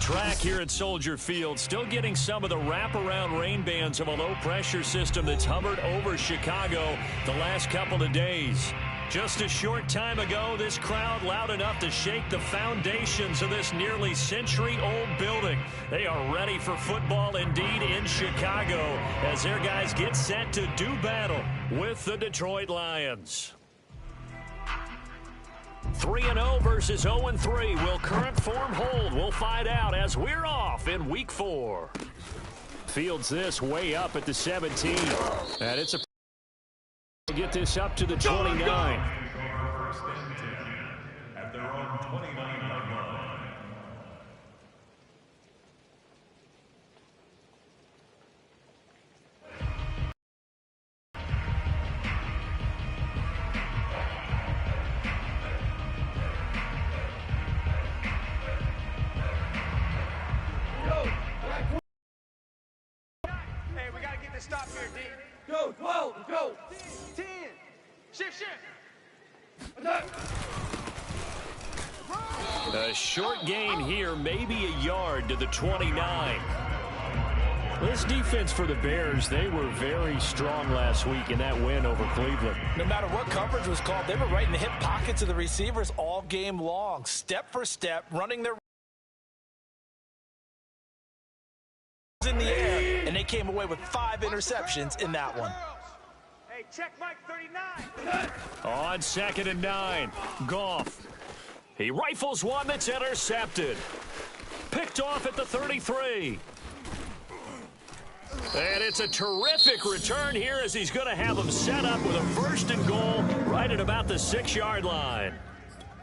track here at Soldier Field. Still getting some of the wraparound rain bands of a low-pressure system that's hovered over Chicago the last couple of days. Just a short time ago, this crowd loud enough to shake the foundations of this nearly century-old building. They are ready for football indeed in Chicago as their guys get set to do battle with the Detroit Lions. 3-0 versus 0-3. Will current form hold? We'll find out as we're off in Week 4. Fields this way up at the 17. And it's a get this up to the 29. At their own 29-yard line. Hey, we got to get this stop here, D. Go, 12, go. 10. Shift. A short gain here, maybe a yard to the 29. This defense for the Bears, they were very strong last week in that win over Cleveland. No matter what coverage was called, they were right in the hip pockets of the receivers all game long, step for step, running their in the air, and they came away with 5 interceptions in that one. Hey, check Mike 39. On 2nd and 9, Goff. He rifles one that's intercepted. Picked off at the 33. And it's a terrific return here as he's going to have them set up with a 1st and goal right at about the 6-yard line.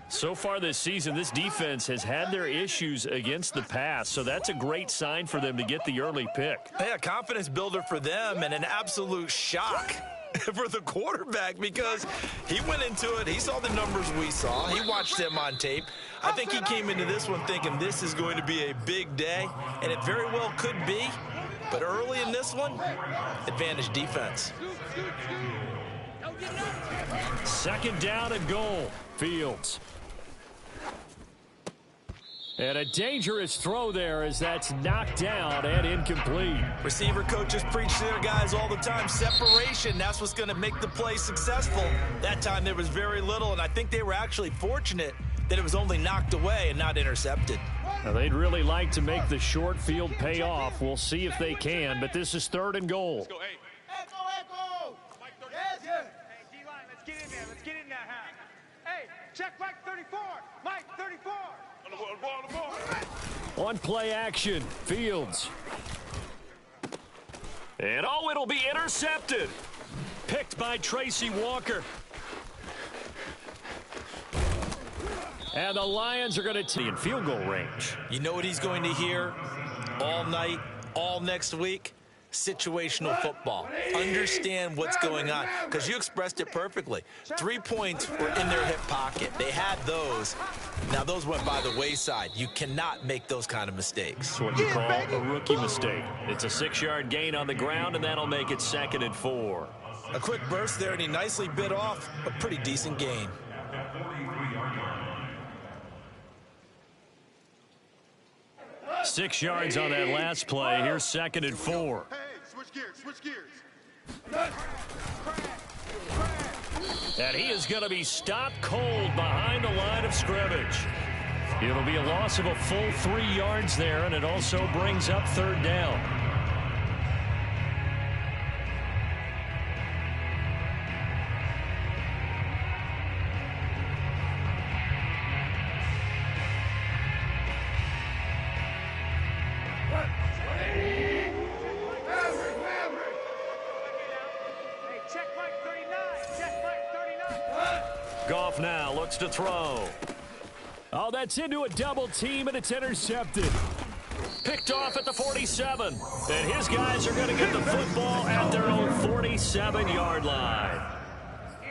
So far this season, this defense has had their issues against the pass, so that's a great sign for them to get the early pick. Yeah, confidence builder for them and an absolute shock for the quarterback because he went into it. He saw the numbers we saw. He watched them on tape. I think he came into this one thinking this is going to be a big day, and it very well could be. But early in this one, advantage defense. 2nd down and goal. Fields. And a dangerous throw there as that's knocked down and incomplete. Receiver coaches preach to their guys all the time. Separation, that's what's going to make the play successful. That time there was very little, and I think they were actually fortunate that it was only knocked away and not intercepted. Now, they'd really like to make the short field pay off. We'll see if they can, but this is 3rd and goal. Let's go, hey. Echo! Yes, yes. Hey, D-line, let's get in there. Let's get in that half. Hey, check Mike 34. Mike 34. On play action, Fields. And oh, it'll be intercepted. Picked by Tracy Walker. And the Lions are going to tee in field goal range. You know what he's going to hear all night, all next week? Situational football. Understand what's going on, because you expressed it perfectly. 3 points were in their hip pocket. They had those. Now those went by the wayside. You cannot make those kind of mistakes. It's what you call a rookie mistake. It's a 6-yard gain on the ground, and that'll make it 2nd and 4. A quick burst there, and he nicely bit off a pretty decent gain. Six yards on that last play. Here's 2nd and 4. Hey, switch gears. And he is going to be stopped cold behind the line of scrimmage. It'll be a loss of a full 3 yards there, and it also brings up 3rd down. Goff now looks to throw. Oh, that's into a double team, and it's intercepted. Picked off at the 47. And his guys are going to get the football at their own 47-yard line.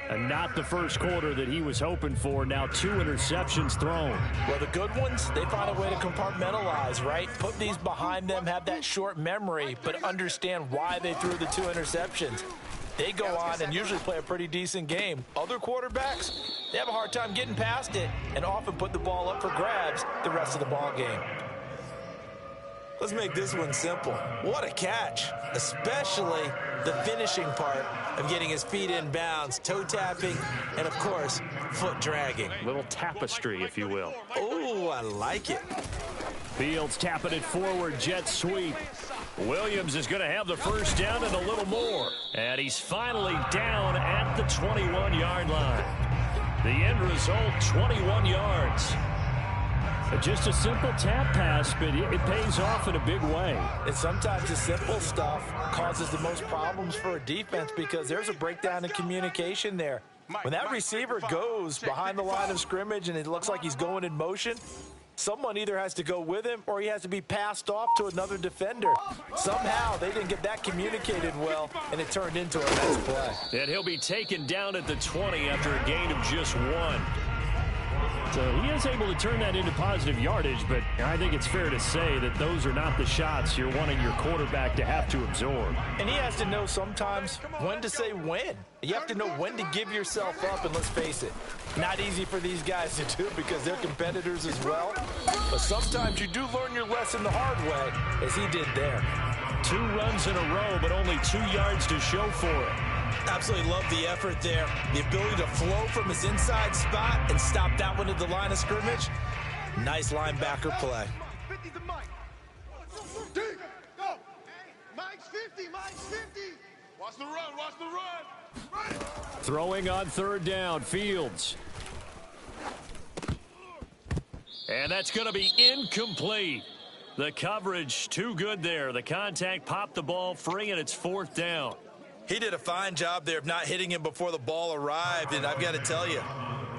And not the first quarter that he was hoping for. Now 2 interceptions thrown. Well, the good ones, they find a way to compartmentalize, right? Put these behind them, have that short memory, but understand why they threw the 2 interceptions. They go on and usually play a pretty decent game. Other quarterbacks, they have a hard time getting past it and often put the ball up for grabs the rest of the ball game. Let's make this one simple. What a catch, especially the finishing part of getting his feet in bounds, toe tapping, and of course, foot dragging. Little tapestry, if you will. Oh, I like it. Fields tapping it forward, jet sweep. Williams is going to have the first down and a little more. And he's finally down at the 21-yard line. The end result, 21 yards. Just a simple tap pass, but it pays off in a big way. And sometimes the simple stuff causes the most problems for a defense because there's a breakdown in communication there. When that receiver goes behind the line of scrimmage and it looks like he's going in motion, someone either has to go with him or he has to be passed off to another defender. Somehow they didn't get that communicated well, and it turned into a nice play. And he'll be taken down at the 20 after a gain of just 1. So he is able to turn that into positive yardage, but I think it's fair to say that those are not the shots you're wanting your quarterback to have to absorb. And he has to know sometimes when to say when. You have to know when to give yourself up, and let's face it, not easy for these guys to do because they're competitors as well. But sometimes you do learn your lesson the hard way, as he did there. 2 runs in a row, but only 2 yards to show for it. Absolutely love the effort there. The ability to flow from his inside spot and stop that one at the line of scrimmage. Nice linebacker play. 50 to Mike. Dig, go. Mike's 50, Mike's 50. Watch the run, watch the run. Run. Throwing on 3rd down, Fields. And that's going to be incomplete. The coverage too good there. The contact popped the ball free, and it's 4th down. He did a fine job there of not hitting him before the ball arrived, and I've got to tell you,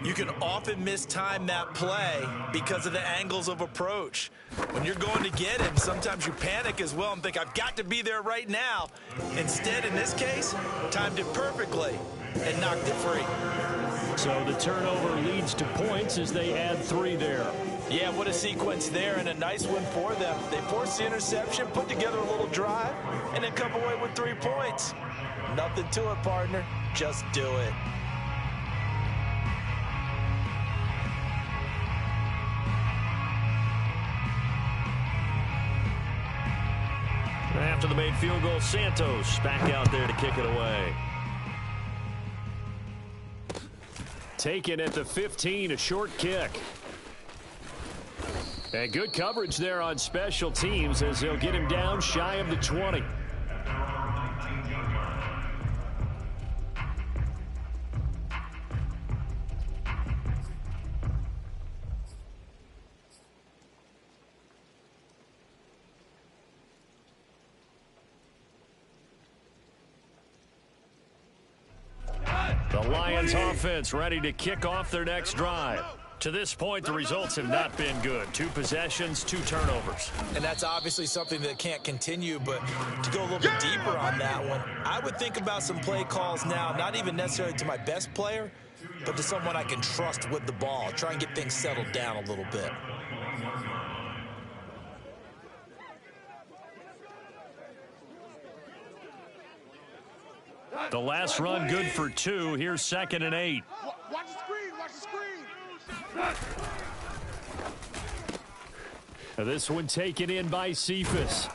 you can often mistime that play because of the angles of approach. When you're going to get him, sometimes you panic as well and think, I've got to be there right now. Instead, in this case, timed it perfectly and knocked it free. So the turnover leads to points as they add 3 there. Yeah, what a sequence there, and a nice one for them. They forced the interception, put together a little drive, and then come away with 3 points. Nothing to it, partner. Just do it. After the made field goal, Santos back out there to kick it away. Taken at the 15, a short kick. And good coverage there on special teams as they'll get him down shy of the 20. The Lions offense ready to kick off their next drive. To this point, the results have not been good. 2 possessions, 2 turnovers. And that's obviously something that can't continue, but to go a little bit deeper on that one, I would think about some play calls now, not even necessarily to my best player, but to someone I can trust with the ball. Try and get things settled down a little bit. The last run good for 2. Here's 2nd and 8. Watch the screen, watch the screen. This one taken in by Cephas.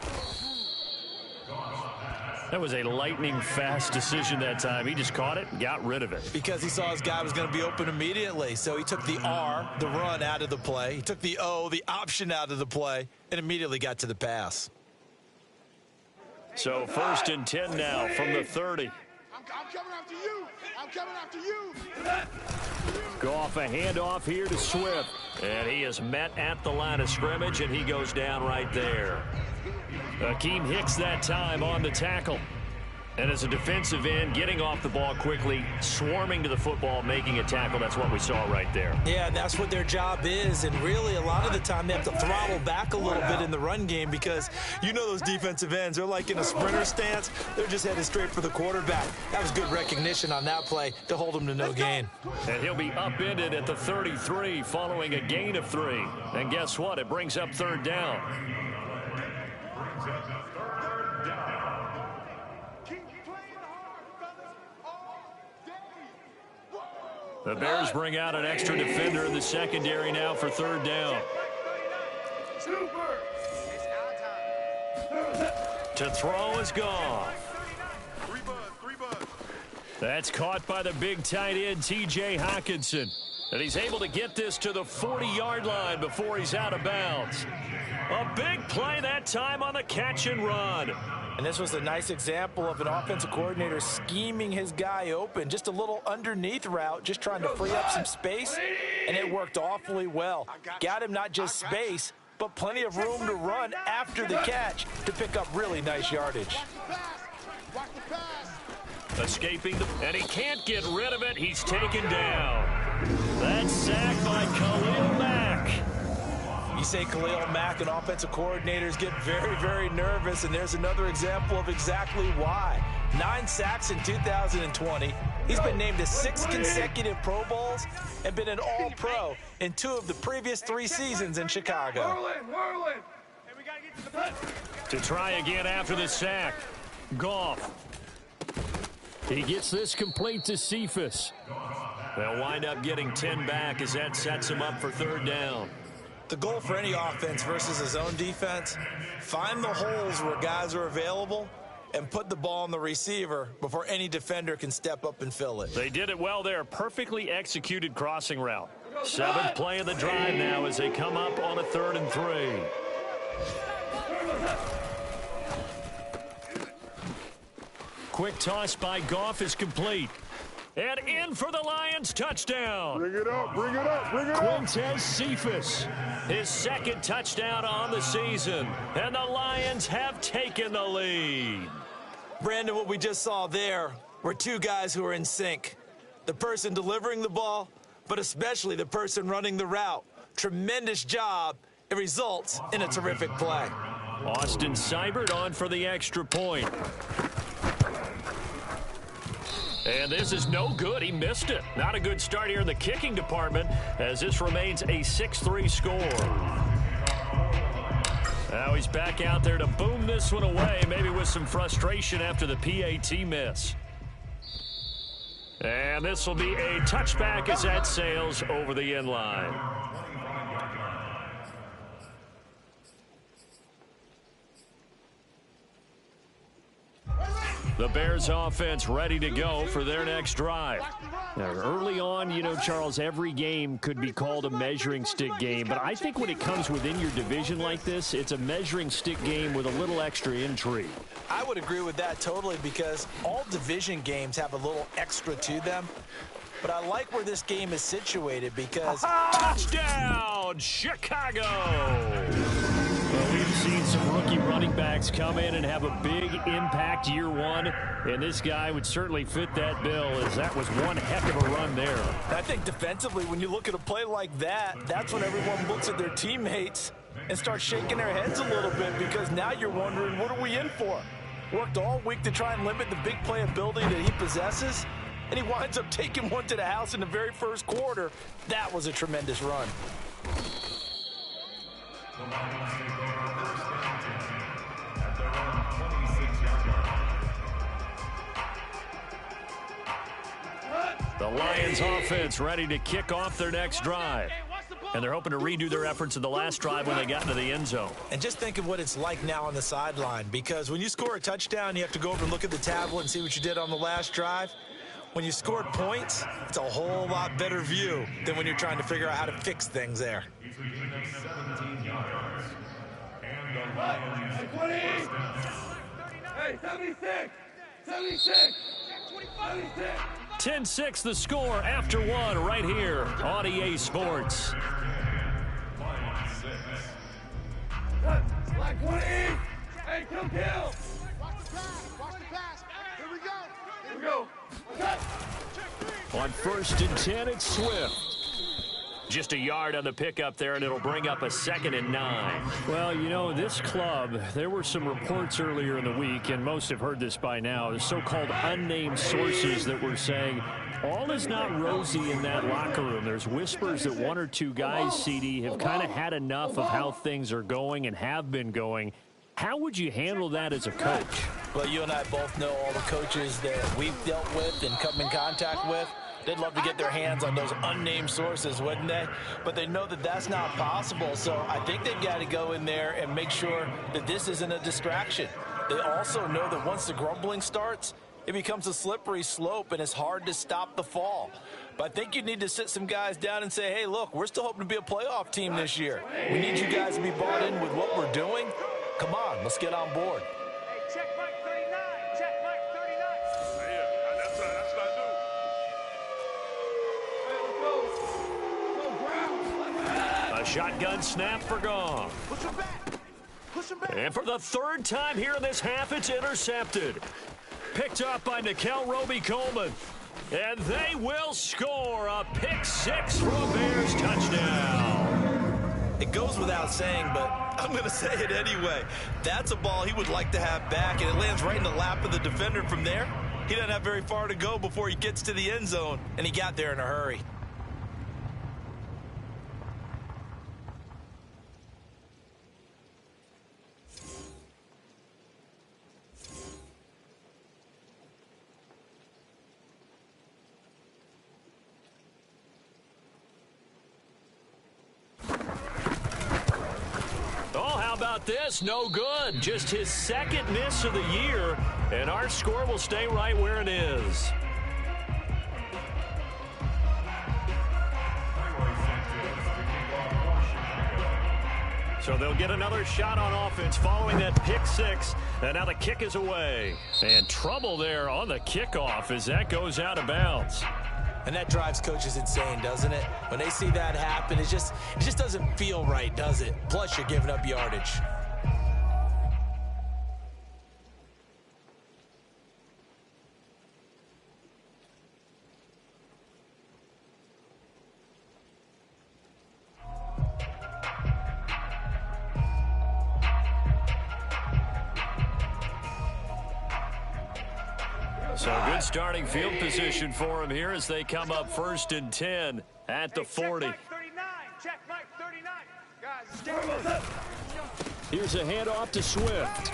That was a lightning-fast decision that time. He just caught it and got rid of it. Because he saw his guy was going to be open immediately. So he took the R, the run, out of the play. He took the O, the option, out of the play, and immediately got to the pass. So 1st and 10 now from the 30. I'm coming after you. I'm coming after you. Goff a handoff here to Swift. And he is met at the line of scrimmage, and he goes down right there. Akeem Hicks that time on the tackle. And as a defensive end, getting off the ball quickly, swarming to the football, making a tackle, that's what we saw right there. Yeah, that's what their job is, and really a lot of the time they have to throttle back a little bit in the run game because you know those defensive ends, they're like in a sprinter stance. They're just headed straight for the quarterback. That was good recognition on that play to hold him to no gain. And he'll be upended at the 33 following a gain of 3. And guess what? It brings up 3rd down. The Bears bring out an extra defender in the secondary now for 3rd down. Super. It's our time. To throw is Goff. 3 buds. That's caught by the big tight end, T.J. Hockenson. And he's able to get this to the 40-yard line before he's out of bounds. A big play that time on the catch and run. And this was a nice example of an offensive coordinator scheming his guy open. Just a little underneath route, just trying to free up some space. And it worked awfully well. Got him not just space, but plenty of room to run after the catch to pick up really nice yardage. Watch the pass. Escaping, and he can't get rid of it. He's taken down. That's sacked by Khalil Mack. You say Khalil Mack and offensive coordinators get very, very nervous, and there's another example of exactly why. 9 sacks in 2020. He's been named to 6 consecutive Pro Bowls and been an All-Pro in 2 of the previous 3 seasons in Chicago. Whirling. Hey, we got to get to the punch. To try again after the sack. Goff. He gets this complete to Cephas. They'll wind up getting 10 back as that sets him up for 3rd down. The goal for any offense versus his own defense, find the holes where guys are available and put the ball on the receiver before any defender can step up and fill it. They did it well there. Perfectly executed crossing route. 7th play of the drive now as they come up on a 3rd and 3. Quick toss by Goff is complete. And in for the Lions touchdown. Bring it up. Quintez Cephas, his 2nd touchdown on the season. And the Lions have taken the lead. Brandon, what we just saw there were 2 guys who are in sync. The person delivering the ball, but especially the person running the route. Tremendous job. It results in a terrific play. Austin Seibert on for the extra point. And this is no good. He missed it. Not a good start here in the kicking department as this remains a 6-3 score. Now he's back out there to boom this one away, maybe with some frustration after the PAT miss. And this will be a touchback as that sails over the end line. The Bears offense ready to go for their next drive. Now, early on, you know, Charles, every game could be called a measuring stick game, but I think when it comes within your division like this, it's a measuring stick game with a little extra intrigue. I would agree with that totally because all division games have a little extra to them. But I like where this game is situated because... Touchdown, Chicago! Well, we've seen some rookie running backs come in and have a big impact year one, and this guy would certainly fit that bill as that was one heck of a run there. I think defensively, when you look at a play like that, that's when everyone looks at their teammates and starts shaking their heads a little bit because now you're wondering, what are we in for? Worked all week to try and limit the big playability that he possesses, and he winds up taking one to the house in the very first quarter. That was a tremendous run. The Lions offense ready to kick off their next drive. And they're hoping to redo their efforts in the last drive when they got into the end zone. And just think of what it's like now on the sideline, because when you score a touchdown, you have to go over and look at the tablet and see what you did on the last drive. When you scored points, it's a whole lot better view than when you're trying to figure out how to fix things there. 17 yards. And the Lions Hey, 76! 76! 76! 10-6 the score after one right here on EA Sports. Like 20! Hey, kill! Watch the pass! Watch the pass! Here we go! Here we go! On 1st and 10, it's Swift. Just a yard on the pickup there, and it'll bring up a 2nd and 9. Well, you know, this club, there were some reports earlier in the week, and most have heard this by now, the so-called unnamed sources that were saying all is not rosy in that locker room. There's whispers that 1 or 2 guys, CD, have kind of had enough of how things are going and have been going. How would you handle that as a coach? Well, you and I both know all the coaches that we've dealt with and come in contact with. They'd love to get their hands on those unnamed sources, wouldn't they? But they know that that's not possible, so I think they've got to go in there and make sure that this isn't a distraction. They also know that once the grumbling starts, it becomes a slippery slope, and it's hard to stop the fall. But I think you need to sit some guys down and say, hey, look, we're still hoping to be a playoff team this year. We need you guys to be bought in with what we're doing. Come on, let's get on board. Hey, check Mike 39. Check Mike 39. Yeah, that's what I do. A shotgun snap for Gong. Push him back. Push him back. And for the third time here in this half, it's intercepted. Picked up by Nikel Roby-Coleman. And they will score a pick six for a Bears touchdown. It goes without saying, but I'm going to say it anyway. That's a ball he would like to have back, and it lands right in the lap of the defender from there. He doesn't have very far to go before he gets to the end zone, and he got there in a hurry. This no good. Just his second miss of the year, and our score will stay right where it is. So they'll get another shot on offense following that pick six, and now the kick is away. And trouble there on the kickoff as that goes out of bounds. And that drives coaches insane, doesn't it? When they see that happen, it just doesn't feel right, does it? Plus, you're giving up yardage. So good starting field position for him here as they come up 1st and 10 at the 40. Check Mike 39. Check Mike 39. Guys, stay. Here's a handoff to Swift.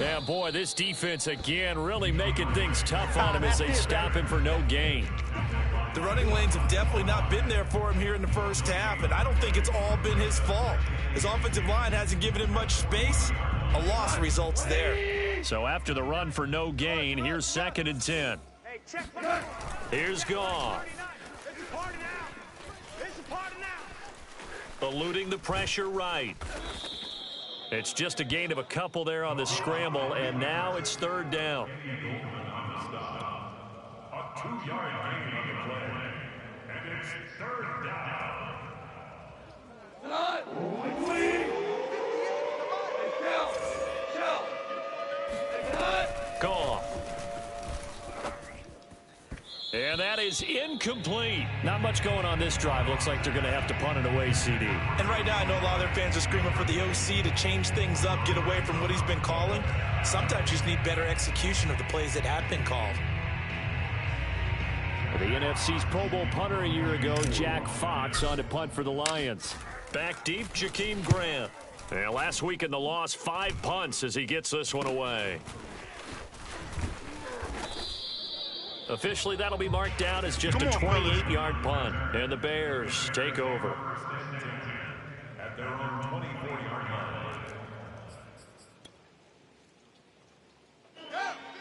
Yeah, boy, this defense again really making things tough on him as they stop him for no gain. The running lanes have definitely not been there for him here in the first half, and I don't think it's all been his fault. His offensive line hasn't given him much space. A loss results there. So after the run for no gain, here's 2nd and 10. Hey, check Mike. Here's Gong. This is party now. This is party now. Eluding the pressure right. It's just a gain of a couple there on the scramble, and now it's 3rd down. A 2-yard gain on the play. And it's 3rd down. Gone. And that is incomplete. Not much going on this drive. Looks like they're going to have to punt it away, CD. And right now I know a lot of their fans are screaming for the OC to change things up, get away from what he's been calling. Sometimes you just need better execution of the plays that have been called. The NFC's Pro Bowl punter a year ago, Jack Fox, on to punt for the Lions. Back deep, Jakeem Grant. And last week in the loss, 5 punts as he gets this one away. Officially, that'll be marked down as just a 28-yard punt. And the Bears take over. At their own 24-yard line.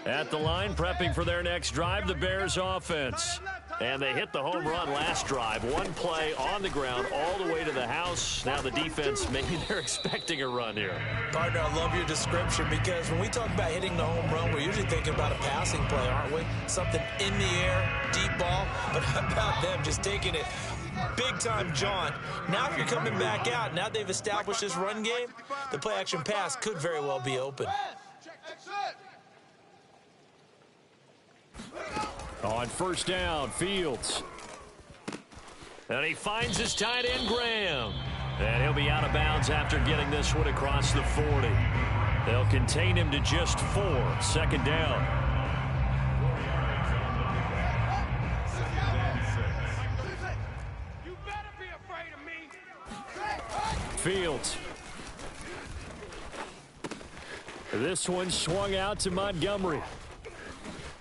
At the line, prepping for their next drive, the Bears offense. And they hit the home run last drive. One play on the ground all the way to the house. Now the defense, maybe they're expecting a run here. Partner, I love your description because when we talk about hitting the home run, we're usually thinking about a passing play, aren't we? Something in the air, deep ball. But how about them just taking it big-time jaunt? Now if you're coming back out, now they've established this run game, the play-action pass could very well be open. On 1st down, Fields. And he finds his tight end, Graham. And he'll be out of bounds after getting this one across the 40. They'll contain him to just 4. 2nd down. You better be afraid of me. Fields. This one swung out to Montgomery.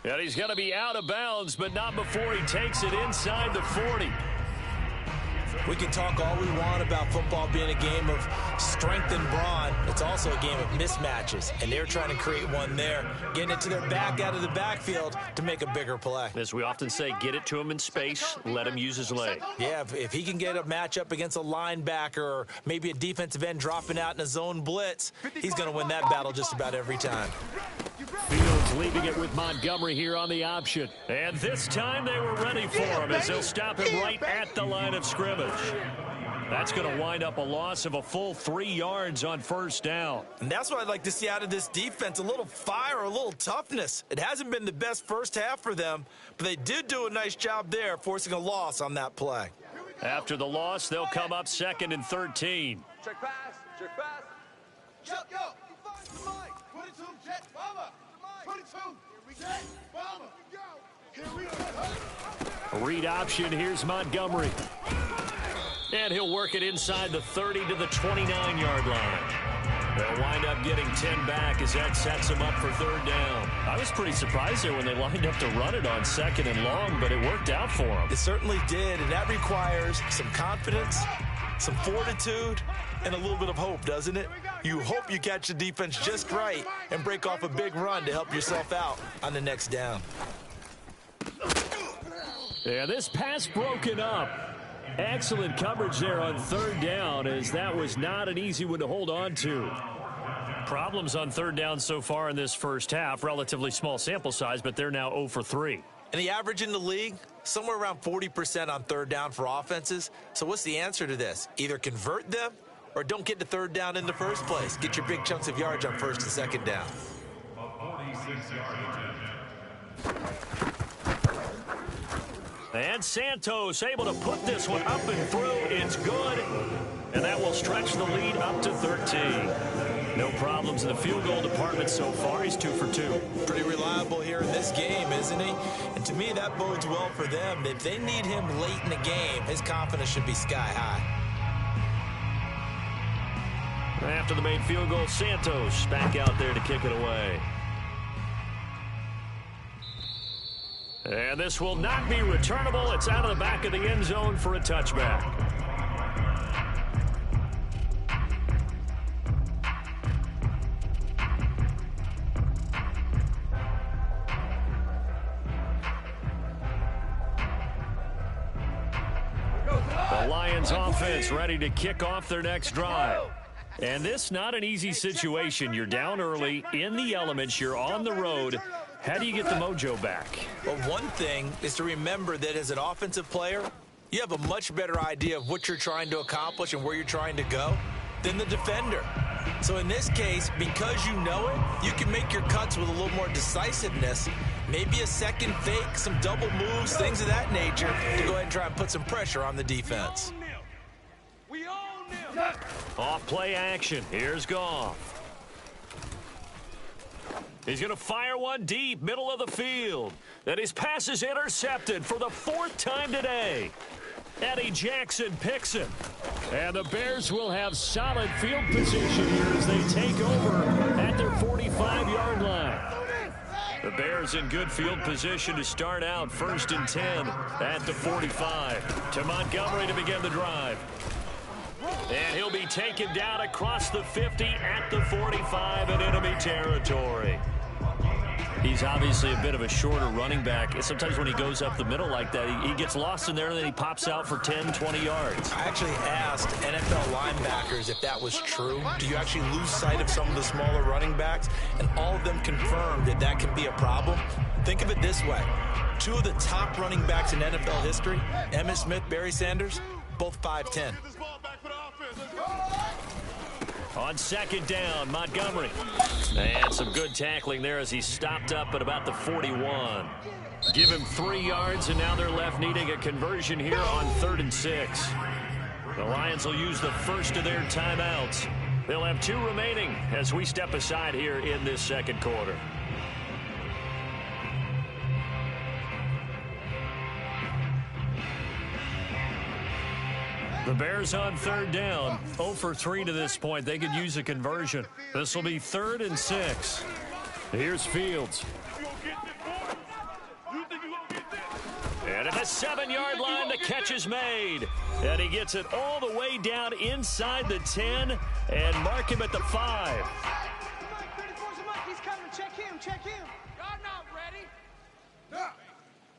And he's going to be out of bounds, but not before he takes it inside the 40. We can talk all we want about football being a game of strength and brawn. It's also a game of mismatches, and they're trying to create one there, getting it to their back out of the backfield to make a bigger play. As we often say, get it to him in space, let him use his leg. Yeah, if he can get a matchup against a linebacker or maybe a defensive end dropping out in a zone blitz, he's going to win that battle just about every time. Fields leaving it with Montgomery here on the option. And this time they were ready for him as they'll stop him right at the line of scrimmage. That's going to wind up a loss of a full 3 yards on first down. And that's what I'd like to see out of this defense, a little fire, a little toughness. It hasn't been the best first half for them, but they did do a nice job there, forcing a loss on that play. After the loss, they'll come up 2nd and 13. Check pass. Check pass. Chuck, go. 22, check, bomber. 22, check, bomber. Here we go. Read option, here's Montgomery. And he'll work it inside the 30 to the 29-yard line. They'll wind up getting 10 back as that sets them up for 3rd down. I was pretty surprised there when they lined up to run it on 2nd and long, but it worked out for them. It certainly did, and that requires some confidence, some fortitude, and a little bit of hope, doesn't it? You hope you catch the defense just right and break off a big run to help yourself out on the next down. Yeah, this pass broken up. Excellent coverage there on 3rd down, as that was not an easy one to hold on to. Problems on 3rd down so far in this first half. Relatively small sample size, but they're now 0 for 3. And the average in the league, somewhere around 40% on 3rd down for offenses. So what's the answer to this? Either convert them or don't get to 3rd down in the first place. Get your big chunks of yards on 1st and 2nd down. A 46-yard attempt. And Santos able to put this one up and through. It's good. And that will stretch the lead up to 13. No problems in the field goal department so far. He's 2 for 2. Pretty reliable here in this game, isn't he? And to me, that bodes well for them. If they need him late in the game, his confidence should be sky high. After the made field goal, Santos back out there to kick it away. And this will not be returnable. It's out of the back of the end zone for a touchback. The Lions offense ready to kick off their next drive. And this not an easy situation. You're down early, in the elements, you're on the road. How do you get the mojo back? Well, one thing is to remember that as an offensive player, you have a much better idea of what you're trying to accomplish and where you're trying to go than the defender. So in this case, because you know it, you can make your cuts with a little more decisiveness, maybe a second fake, some double moves, things of that nature, to go ahead and try and put some pressure on the defense. Off play action. Here's Goff. He's going to fire one deep, middle of the field. And his pass is intercepted for the 4th time today. Eddie Jackson picks him. And the Bears will have solid field position here as they take over at their 45-yard line. The Bears in good field position to start out 1st and 10 at the 45. To Montgomery to begin the drive. And he'll be taken down across the 50 at the 45 in enemy territory. He's obviously a bit of a shorter running back. Sometimes when he goes up the middle like that, he gets lost in there and then he pops out for 10, 20 yards. I actually asked NFL linebackers if that was true. Do you actually lose sight of some of the smaller running backs? And all of them confirmed that that can be a problem. Think of it this way. 2 of the top running backs in NFL history, Emmitt Smith, Barry Sanders, both 5'10". On 2nd down, Montgomery. And some good tackling there as he stopped up at about the 41. Give him 3 yards, and now they're left needing a conversion here on 3rd and 6. The Lions will use the first of their timeouts. They'll have 2 remaining as we step aside here in this 2nd quarter. The Bears on 3rd down, 0 for 3 to this point. They could use a conversion. This will be 3rd and 6. Here's Fields. And at the 7-yard line, the catch is made. And he gets it all the way down inside the 10 and mark him at the 5. He's coming. Check him. Y'all not ready. Yeah.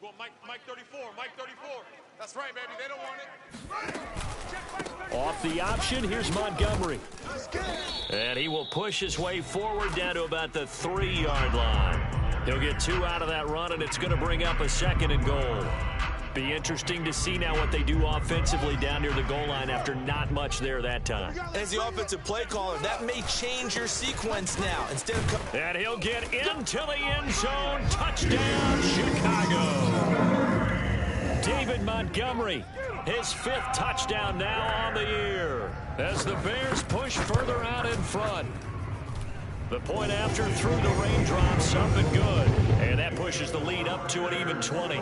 Well, Mike 34. Mike 34. That's right, baby. They don't want it. Off the option, here's Montgomery. And he will push his way forward down to about the 3-yard line. He'll get 2 out of that run, and it's going to bring up a 2nd and goal. Be interesting to see now what they do offensively down near the goal line after not much there that time. As the offensive play caller, that may change your sequence now. Instead of and he'll get into the end zone. Touchdown, Chicago. David Montgomery, his 5th touchdown now on the year as the Bears push further out in front. The point after through the raindrops, something good. And that pushes the lead up to an even 20.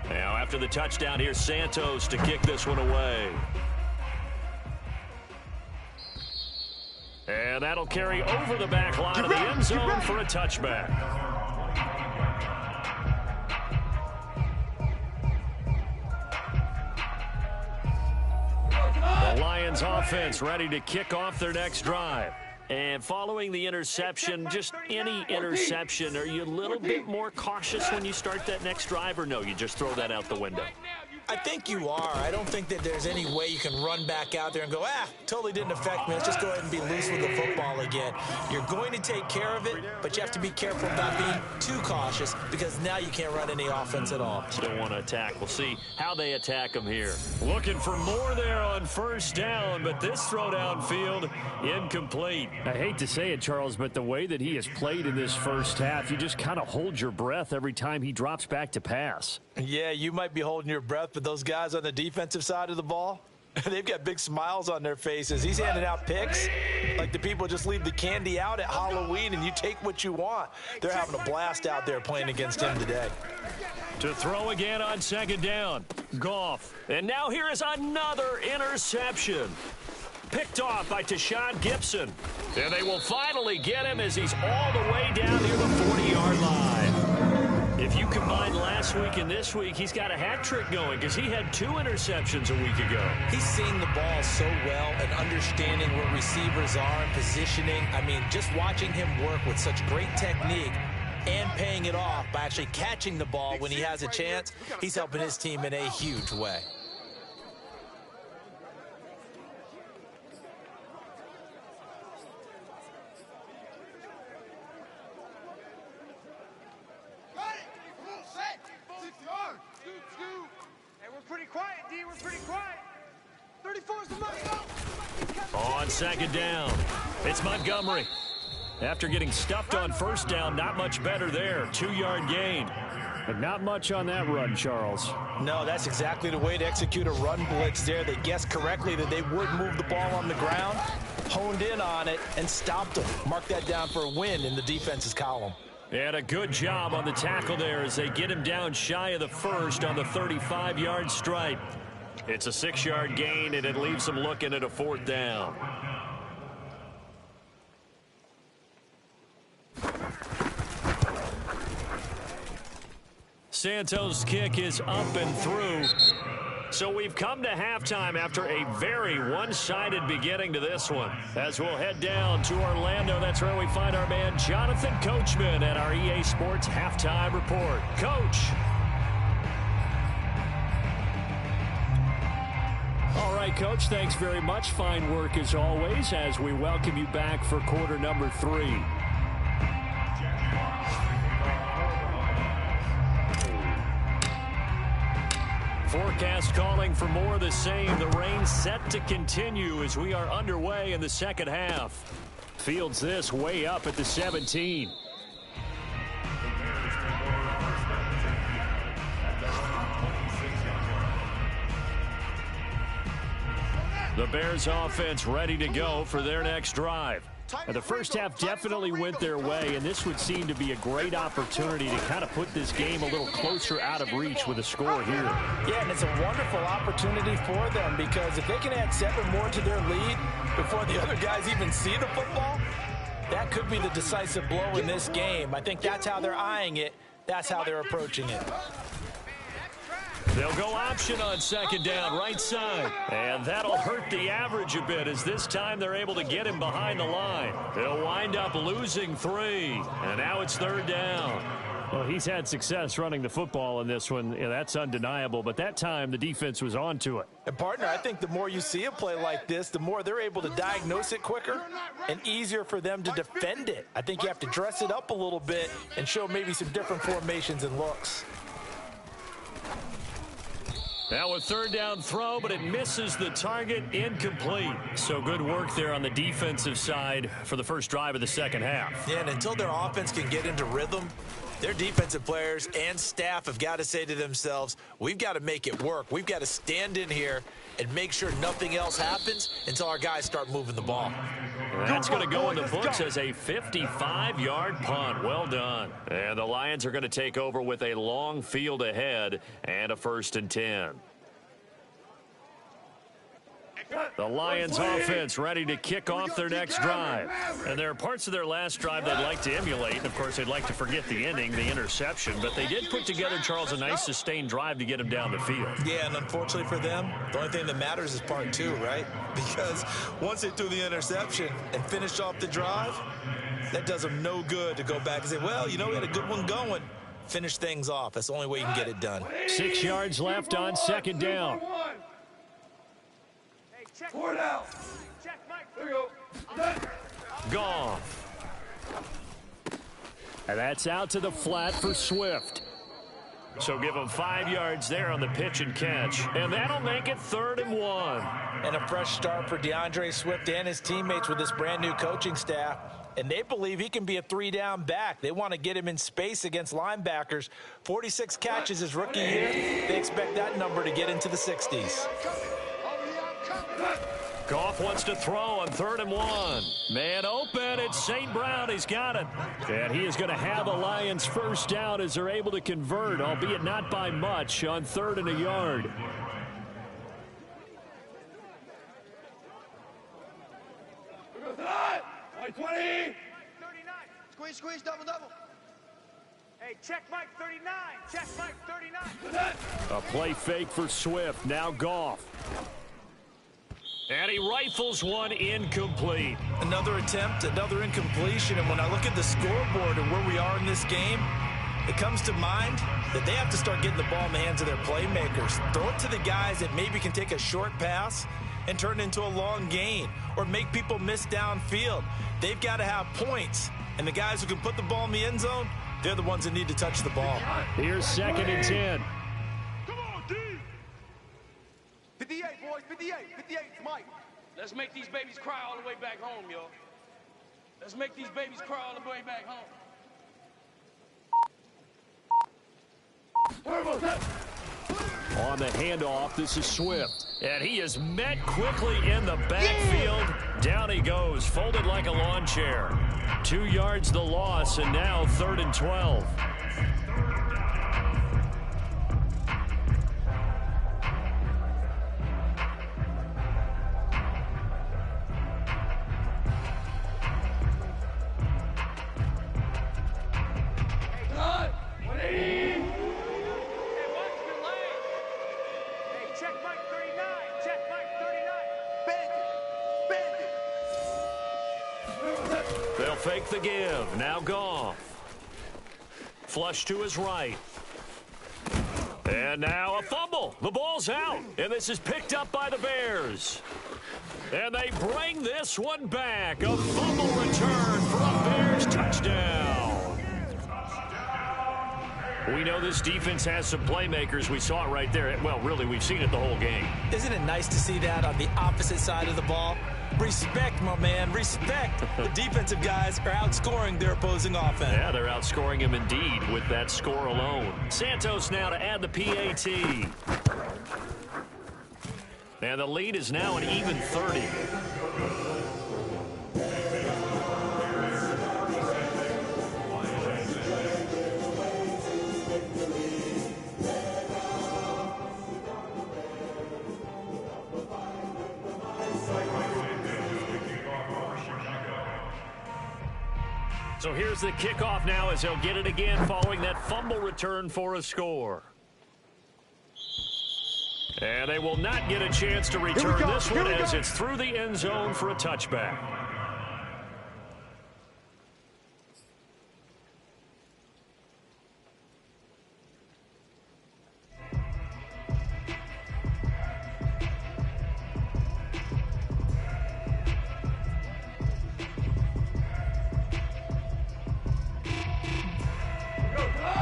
Now after the touchdown, here's Santos to kick this one away. And that'll carry over the back line of the end zone for a touchback. The Lions offense ready to kick off their next drive. And following the interception, just any interception, are you a little bit more cautious when you start that next drive, or no, you just throw that out the window? I think you are. I don't think that there's any way you can run back out there and go, totally didn't affect me. Let's just go ahead and be loose with the football again. You're going to take care of it, but you have to be careful about being too cautious because now you can't run any offense at all. Still want to attack. We'll see how they attack them here. Looking for more there on first down, but this throw downfield incomplete. I hate to say it, Charles, but the way that he has played in this first half, you just kind of hold your breath every time he drops back to pass. Yeah, you might be holding your breath, but those guys on the defensive side of the ball, they've got big smiles on their faces. He's handing out picks like the people just leave the candy out at Halloween and you take what you want. They're having a blast out there playing against him today. To throw again on 2nd down. Goff. And now here is another interception. Picked off by Tashawn Gibson. And they will finally get him as he's all the way down near the 40-yard line. If you combine last week and this week, he's got a hat trick going because he had 2 interceptions a week ago. He's seeing the ball so well and understanding where receivers are and positioning. I mean, just watching him work with such great technique and paying it off by actually catching the ball when he has a chance, he's helping his team in a huge way. On 2nd down, it's Montgomery. After getting stuffed on first down, not much better there. 2-yard gain. But not much on that run, Charles. No, that's exactly the way to execute a run blitz there. They guessed correctly that they would move the ball on the ground, honed in on it, and stopped them. Mark that down for a win in the defense's column. And a good job on the tackle there as they get him down shy of the first on the 35-yard stripe. It's a 6-yard gain, and it leaves them looking at a 4th down. Santos' kick is up and through. So we've come to halftime after a very one-sided beginning to this one. As we'll head down to Orlando, that's where we find our man Jonathan Coachman at our EA Sports Halftime Report. Coach. All right, Coach, thanks very much. Fine work as always as we welcome you back for quarter number 3. Forecast calling for more of the same. The rain set to continue as we are underway in the second half. Fields this way up at the 17. The Bears offense ready to go for their next drive. The first half definitely went their way, and this would seem to be a great opportunity to kind of put this game a little closer out of reach with a score here. Yeah, and it's a wonderful opportunity for them because if they can add 7 more to their lead before the other guys even see the football, that could be the decisive blow in this game. I think that's how they're eyeing it. That's how they're approaching it. They'll go option on second down, right side. And that'll hurt the average a bit as this time they're able to get him behind the line. They'll wind up losing 3. And now it's third down. Well, he's had success running the football in this one. Yeah, that's undeniable. But that time, the defense was on to it. And, partner, I think the more you see a play like this, the more they're able to diagnose it quicker and easier for them to defend it. I think you have to dress it up a little bit and show maybe some different formations and looks. Now a third down throw, but it misses the target, incomplete. So good work there on the defensive side for the first drive of the second half. Yeah, and until their offense can get into rhythm, their defensive players and staff have got to say to themselves, we've got to make it work. We've got to stand in here and make sure nothing else happens until our guys start moving the ball. That's going to go in the books as a 55-yard punt. Well done. And the Lions are going to take over with a long field ahead and a 1st and 10. The Lions offense ready to kick off their next drive. And there are parts of their last drive they'd like to emulate. And, of course, they'd like to forget the ending, the interception. But they did put together, Charles, a nice sustained drive to get them down the field. Yeah, and unfortunately for them, the only thing that matters is part 2, right? Because once they threw the interception and finished off the drive, that does them no good to go back and say, well, you know, we had a good one going. Finish things off. That's the only way you can get it done. 6 yards left on second down. 4 down. There you go. Goff. And that's out to the flat for Swift. So give him 5 yards there on the pitch and catch. And that'll make it 3rd and 1. And a fresh start for DeAndre Swift and his teammates with this brand-new coaching staff. And they believe he can be a 3-down back. They want to get him in space against linebackers. 46 catches his rookie year. They expect that number to get into the 60s. Goff wants to throw on 3rd and 1. Man open. It's St. Brown. He's got it. And he is going to have the Lions first down as they're able to convert, albeit not by much, on 3rd and a yard. Like 20. 39. Squeeze, double. Hey, check Mike 39. Check Mike 39. A play fake for Swift. Now Goff. And he rifles one incomplete. Another attempt, another incompletion. And when I look at the scoreboard and where we are in this game, it comes to mind that they have to start getting the ball in the hands of their playmakers. Throw it to the guys that maybe can take a short pass and turn it into a long gain or make people miss downfield. They've got to have points. And the guys who can put the ball in the end zone, they're the ones that need to touch the ball. Here's 2nd and 10. Come on, D. 58, boys, 58, it's Mike. Let's make these babies cry all the way back home, yo. Let's make these babies cry all the way back home. On the handoff, this is Swift. And he is met quickly in the backfield. Down he goes, folded like a lawn chair. 2 yards the loss, and now 3rd and 12. They'll fake the give. Now Goff. Flush to his right. And now a fumble. The ball's out. And this is picked up by the Bears. And they bring this one back. A fumble return for a Bears touchdown. We know this defense has some playmakers. We saw it right there. Well, really, we've seen it the whole game. Isn't it nice to see that on the opposite side of the ball? Respect, my man, respect. The defensive guys are outscoring their opposing offense. Yeah, they're outscoring him indeed with that score alone. Santos now to add the PAT. And the lead is now an even 30. So here's the kickoff now as he'll get it again following that fumble return for a score. And they will not get a chance to return this one as it's through the end zone for a touchback.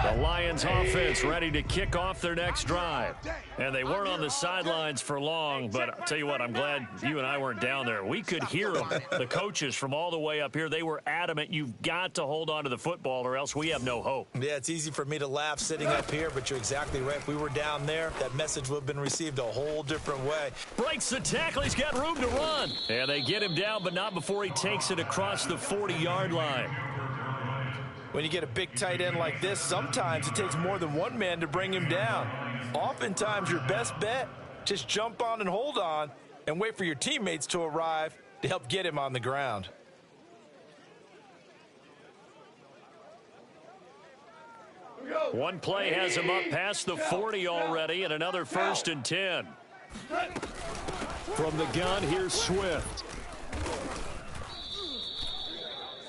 The Lions offense ready to kick off their next drive. And they weren't on the sidelines for long, but I'll tell you what, I'm glad you and I weren't down there. We could hear them, the coaches from all the way up here. They were adamant, you've got to hold on to the football or else we have no hope. Yeah, it's easy for me to laugh sitting up here, but you're exactly right. If we were down there, that message would have been received a whole different way. Breaks the tackle. He's got room to run. And they get him down, but not before he takes it across the 40-yard line. When you get a big tight end like this, sometimes it takes more than one man to bring him down. Oftentimes, your best bet, just jump on and hold on and wait for your teammates to arrive to help get him on the ground. One play has him up past the 40 already, and another 1st and 10. From the gun, here's Swift.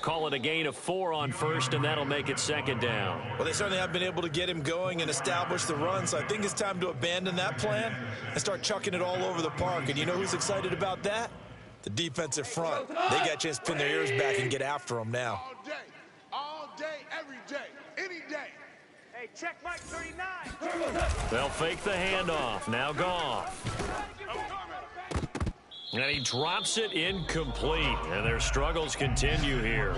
Call it a gain of 4 on 1st, and that'll make it 2nd down. Well, they certainly have been able to get him going and establish the run, so I think it's time to abandon that plan and start chucking it all over the park. And you know who's excited about that? The defensive front. They got a chance to pin their ears back and get after him now. All day, every day, any day. Hey, check Mike 39. They'll fake the handoff. Now Goff. And he drops it incomplete, and their struggles continue here.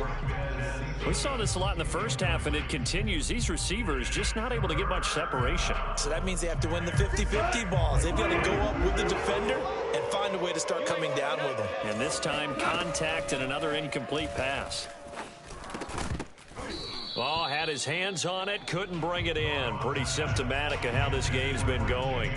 We saw this a lot in the first half, and it continues. These receivers just not able to get much separation. So that means they have to win the 50-50 balls. They've got to go up with the defender and find a way to start coming down with them. And this time, contact and another incomplete pass. Oh, had his hands on it, couldn't bring it in. Pretty symptomatic of how this game's been going.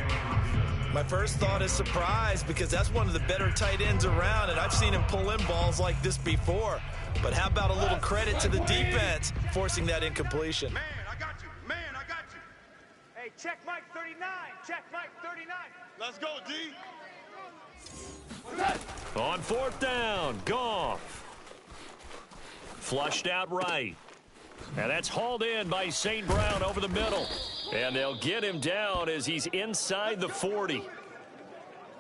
My first thought is surprise because that's one of the better tight ends around, and I've seen him pull in balls like this before. But how about a little credit to the defense forcing that incompletion? Man, I got you. Man, I got you. Hey, check Mike 39. Check Mike 39. Let's go, D. On 4th down, Goff. Flushed out right. And that's hauled in by St. Brown over the middle. And they'll get him down as he's inside the 40.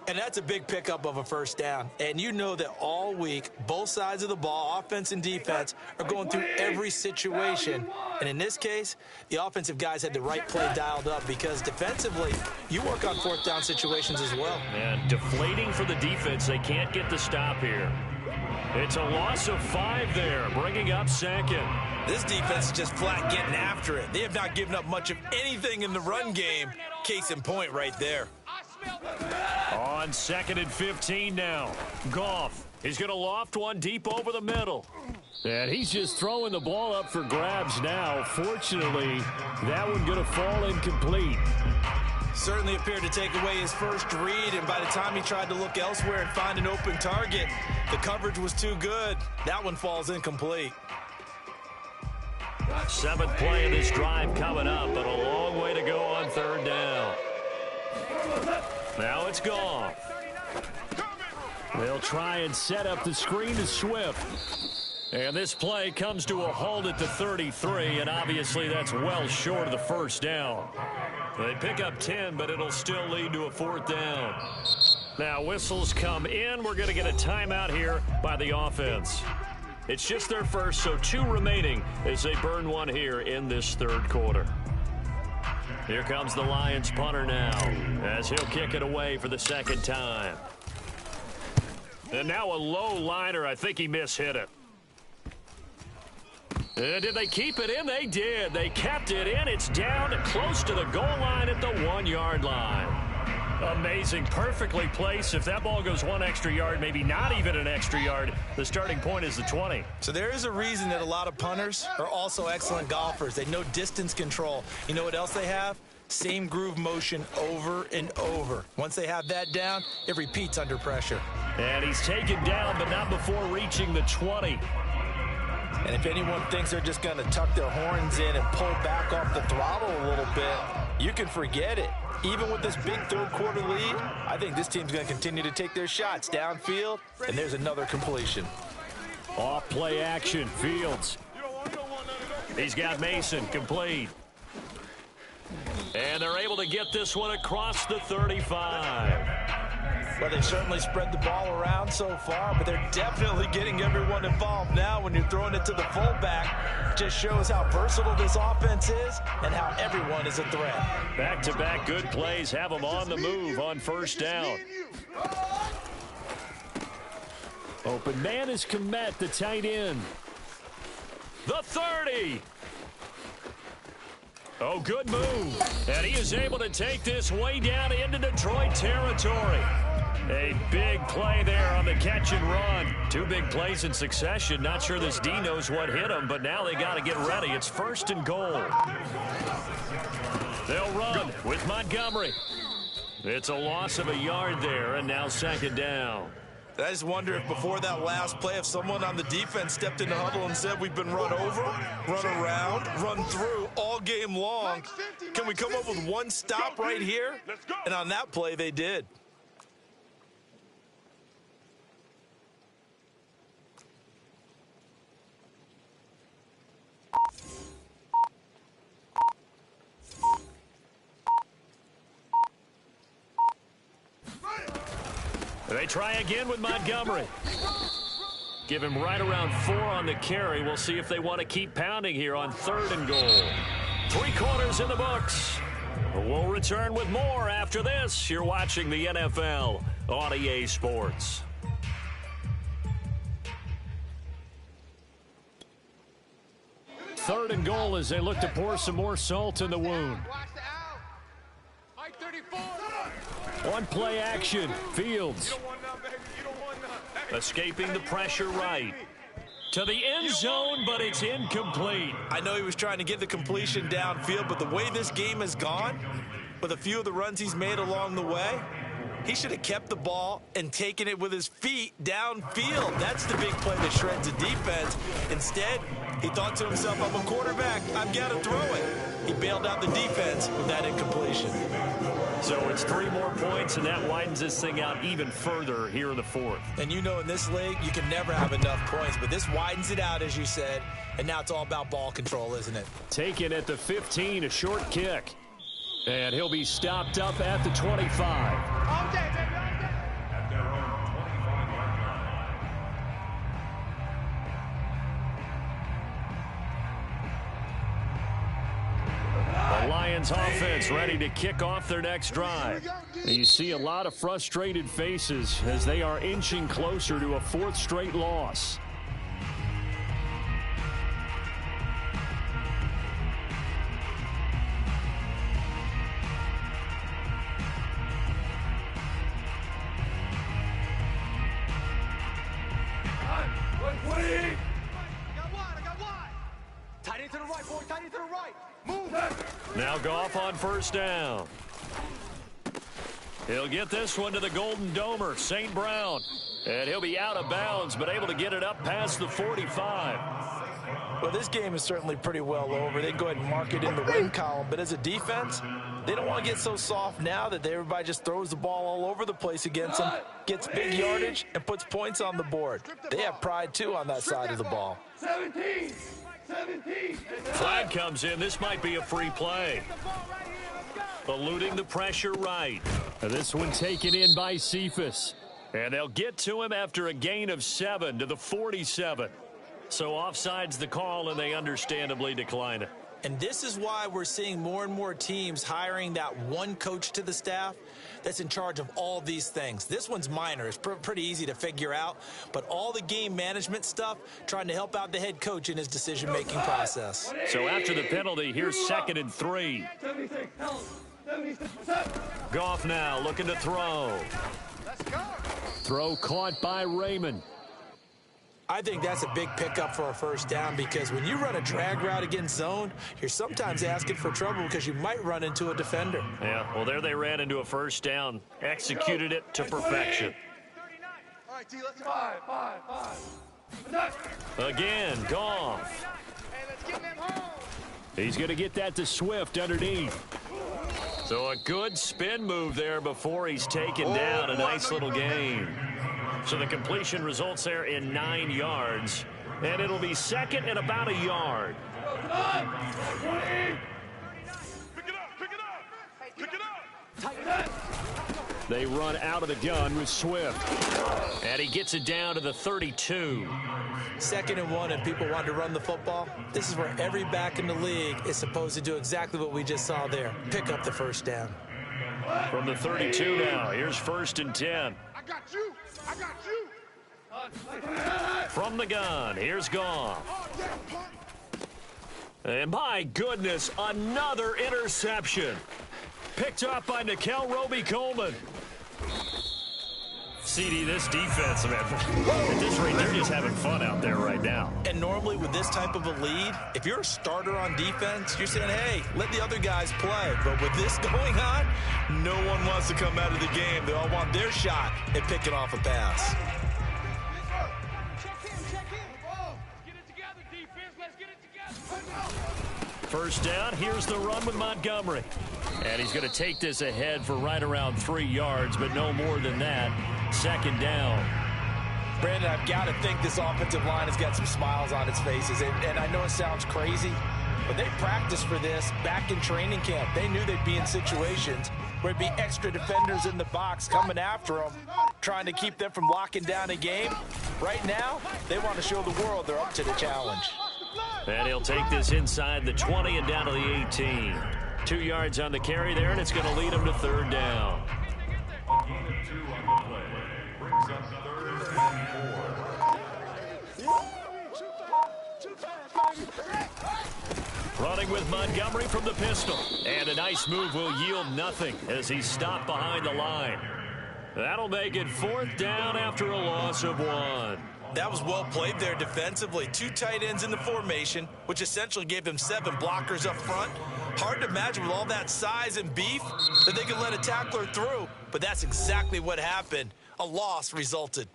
And that's a big pickup of a 1st down. And you know that all week, both sides of the ball, offense and defense, are going through every situation. And in this case, the offensive guys had the right play dialed up because defensively, you work on 4th down situations as well. And deflating for the defense. They can't get the stop here. It's a loss of 5 there, bringing up 2nd. This defense is just flat getting after it. They have not given up much of anything in the run game. Case in point right there. On 2nd and 15 now. Goff. He's going to loft one deep over the middle. And he's just throwing the ball up for grabs now. Fortunately, that one going to fall incomplete. Certainly appeared to take away his first read, and by the time he tried to look elsewhere and find an open target, the coverage was too good. That one falls incomplete. 7th play of this drive coming up, but a long way to go on 3rd down. Now it's Goff. They'll try and set up the screen to Swift. And this play comes to a halt at the 33, and obviously that's well short of the 1st down. They pick up 10, but it'll still lead to a 4th down. Now whistles come in. We're going to get a timeout here by the offense. It's just their first, so 2 remaining as they burn one here in this 3rd quarter. Here comes the Lions punter now as he'll kick it away for the 2nd time. And now a low liner. I think he mishit it. And did they keep it in? They did. They kept it in. It's down close to the goal line at the 1-yard line. Amazing. Perfectly placed. If that ball goes 1 extra yard, maybe not even an extra yard, the starting point is the 20. So there is a reason that a lot of punters are also excellent golfers. They know distance control. You know what else they have? Same groove motion over and over. Once they have that down, it repeats under pressure. And he's taken down, but not before reaching the 20. And if anyone thinks they're just going to tuck their horns in and pull back off the throttle a little bit, you can forget it. Even with this big third-quarter lead, I think this team's going to continue to take their shots downfield, and there's another completion. Off play action, Fields. He's got Mason complete. And they're able to get this one across the 35. Well, they certainly spread the ball around so far, but they're definitely getting everyone involved now when you're throwing it to the fullback. Just shows how versatile this offense is and how everyone is a threat. Back-to-back good plays have them on the move on first down. Open man is Komet, the tight end. The 30. Oh, good move. And he is able to take this way down into Detroit territory. A big play there on the catch and run. Two big plays in succession. Not sure this D knows what hit him, but now they got to get ready. It's first and goal. They'll run with Montgomery. It's a loss of a yard there, and now second down. I just wonder if before that last play, if someone on the defense stepped in the huddle and said we've been run over, run around, run through all game long. Can we come up with one stop right here? And on that play, they did. They try again with Montgomery. Give him right around 4 on the carry. We'll see if they want to keep pounding here on third and goal. 3 quarters in the books. We'll return with more after this. You're watching the NFL on EA Sports. Third and goal as they look to pour some more salt in the wound. One play action. Fields. Escaping the pressure right. To the end zone, but it's incomplete. I know he was trying to get the completion downfield, but the way this game has gone, with a few of the runs he's made along the way, he should have kept the ball and taken it with his feet downfield. That's the big play that shreds the defense. Instead, he thought to himself, I'm a quarterback, I've got to throw it. He bailed out the defense with that incompletion. So it's 3 more points, and that widens this thing out even further here in the fourth. And you know in this league, you can never have enough points, but this widens it out, as you said, and now it's all about ball control, isn't it? Taken at the 15, a short kick. And he'll be stopped up at the 25. All day, baby, all day. The Lions offense ready to kick off their next drive. And you see a lot of frustrated faces as they are inching closer to a 4th straight loss. Now Goff on first down. He'll get this one to the Golden Domer, St. Brown. And he'll be out of bounds, but able to get it up past the 45. Well, this game is certainly pretty well over. They go ahead and mark it in the win column. But as a defense, they don't want to get so soft now that everybody just throws the ball all over the place against them, gets big yardage, and puts points on the board. They have pride, too, on that side of the ball. 17. Flag comes in. This might be a free play. Eluding the pressure right. This one taken in by Cephas. And they'll get to him after a gain of 7 to the 47. So offside's the call, and they understandably decline it. And this is why we're seeing more and more teams hiring that one coach to the staff that's in charge of all these things. This one's minor. It's pretty easy to figure out. But all the game management stuff, trying to help out the head coach in his decision-making process. So after the penalty, here's 2nd and 3. Goff now looking to throw. Let's go. Throw caught by Raymond. I think that's a big pickup for a first down because when you run a drag route against zone, you're sometimes asking for trouble because you might run into a defender. Yeah, well, there they ran into a first down. Executed it to perfection. All right, T, let's go. 5. Again, Goff. Hey, let's get them home. He's going to get that to Swift underneath. So a good spin move there before he's taken down. A nice little gain. So the completion results there in 9 yards. And it'll be second and about a yard. Pick it up, pick it up, pick it up. They run out of the gun with Swift. And he gets it down to the 32. 2nd and 1 and people want to run the football. This is where every back in the league is supposed to do exactly what we just saw there. Pick up the first down. From the 32 now, here's 1st and 10. I got you, I got you. From the gun, here's Goff. And my goodness, another interception. Picked up by Nickel Roby-Coleman. CD, this defense, man, at this rate, they're just having fun out there right now. And normally with this type of a lead, if you're a starter on defense, you're saying, hey, let the other guys play. But with this going on, no one wants to come out of the game. They all want their shot at picking off a pass. Check in, check in. Oh. Get it together, defense. Let's get it together. First down, here's the run with Montgomery. And he's going to take this ahead for right around 3 yards, but no more than that. 2nd down. Brandon, I've got to think this offensive line has got some smiles on its faces. And I know it sounds crazy, but they practiced for this back in training camp. They knew they'd be in situations where it'd be extra defenders in the box coming after them, trying to keep them from locking down a game. Right now, they want to show the world they're up to the challenge. And he'll take this inside the 20 and down to the 18. 2 yards on the carry there, and it's going to lead him to 3rd down. A gain of 2 on the play brings up 3rd and 4. Running with Montgomery from the pistol. And a nice move will yield nothing as he's stopped behind the line. That'll make it 4th down after a loss of 1. That was well played there defensively. 2 tight ends in the formation, which essentially gave them 7 blockers up front. Hard to imagine with all that size and beef that they could let a tackler through, but that's exactly what happened. A loss resulted.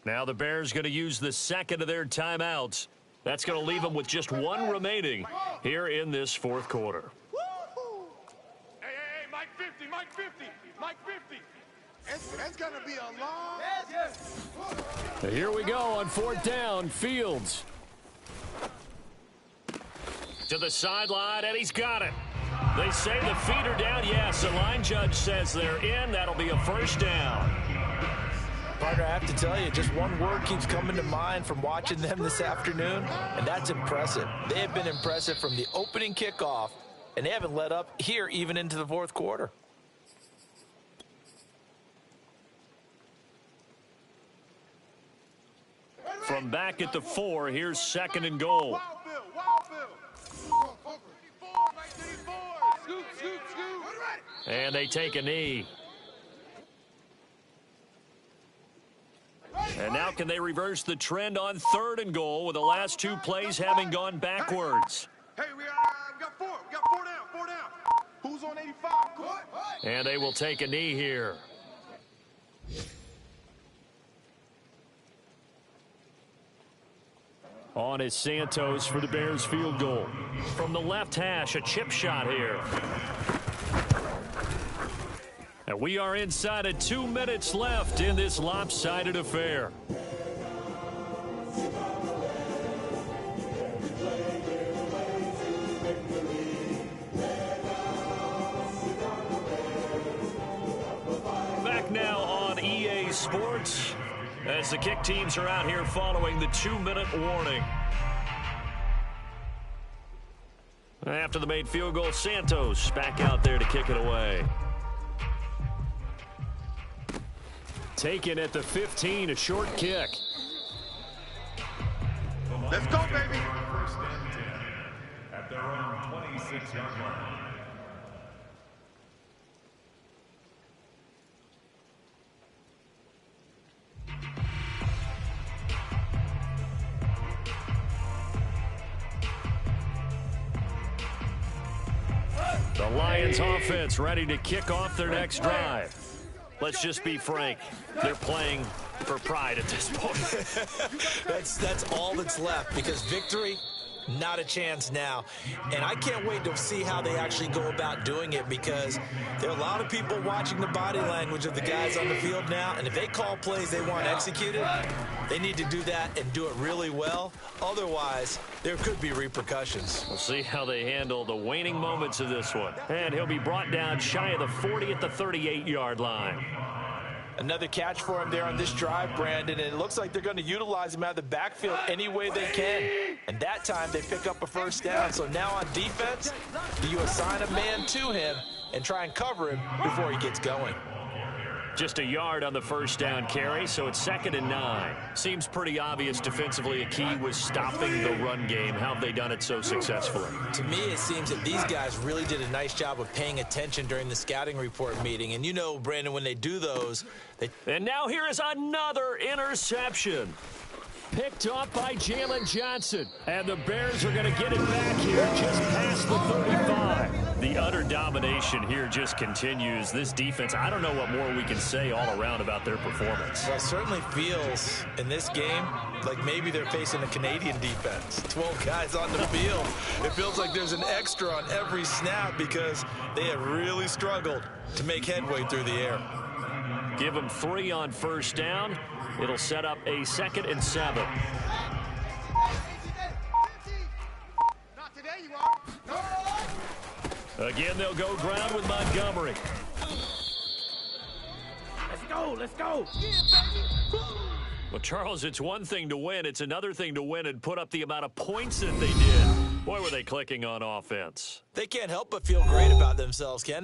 Now the Bears going to use the 2nd of their timeouts. That's going to leave them with just 1 remaining here in this 4th quarter. Hey, Mike 50, Mike 50, Mike 50. It's going to be a long... Here we go on 4th down. Fields. To the sideline, and he's got it. They say the feet are down. Yes, the line judge says they're in. That'll be a 1st down. Partner, I have to tell you, just one word keeps coming to mind from watching them this afternoon, and that's impressive. They have been impressive from the opening kickoff, and they haven't let up here even into the 4th quarter. From back at the 4, here's 2nd and goal. Wild Bill, Wild Bill. 34, Mike 34. Scoop, scoop, scoop. And they take a knee. And now can they reverse the trend on 3rd and goal with the last 2 plays having gone backwards? Hey, we got 4. We got 4 down, 4 down. Who's on 85? And they will take a knee here. On is Santos for the Bears field goal. From the left hash, a chip shot here. And we are inside of 2 minutes left in this lopsided affair. Back now on EA Sports as the kick teams are out here following the 2-minute warning. After the made field goal, Santos back out there to kick it away. Taken at the 15, a short kick. Let's go, baby. 1st and 10 at their own 26-yard line. The Lions offense ready to kick off their next drive. let's just be frank. They're playing for pride at this point. That's all that's left, because victory, not a chance now. And I can't wait to see how they actually go about doing it, because there are a lot of people watching the body language of the guys on the field now, and if they call plays they want executed, they need to do that and do it really well. Otherwise, there could be repercussions. We'll see how they handle the waning moments of this one. And he'll be brought down shy of the 40 at the 38-yard line. Another catch for him there on this drive, Brandon, and it looks like they're going to utilize him out of the backfield any way they can. And that time they pick up a first down. So now on defense, do you assign a man to him and try and cover him before he gets going? Just a yard on the first down carry, so it's 2nd and 9. Seems pretty obvious defensively a key was stopping the run game. How have they done it so successfully? To me, it seems that these guys really did a nice job of paying attention during the scouting report meeting. And you know, Brandon, when they do those, And now here is another interception. Picked off by Jalen Johnson. And the Bears are going to get it back here just past the 35. The utter domination here just continues. This defense, I don't know what more we can say all around about their performance. Well, it certainly feels in this game like maybe they're facing a Canadian defense. 12 guys on the field. It feels like there's an extra on every snap because they have really struggled to make headway through the air. Give them 3 on first down. It'll set up a 2nd and 7. Not today, you are. Again, they'll go ground with Montgomery. Let's go, let's go. Well, Charles, it's one thing to win. It's another thing to win and put up the amount of points that they did. Boy, were they clicking on offense. They can't help but feel great about themselves, Ken.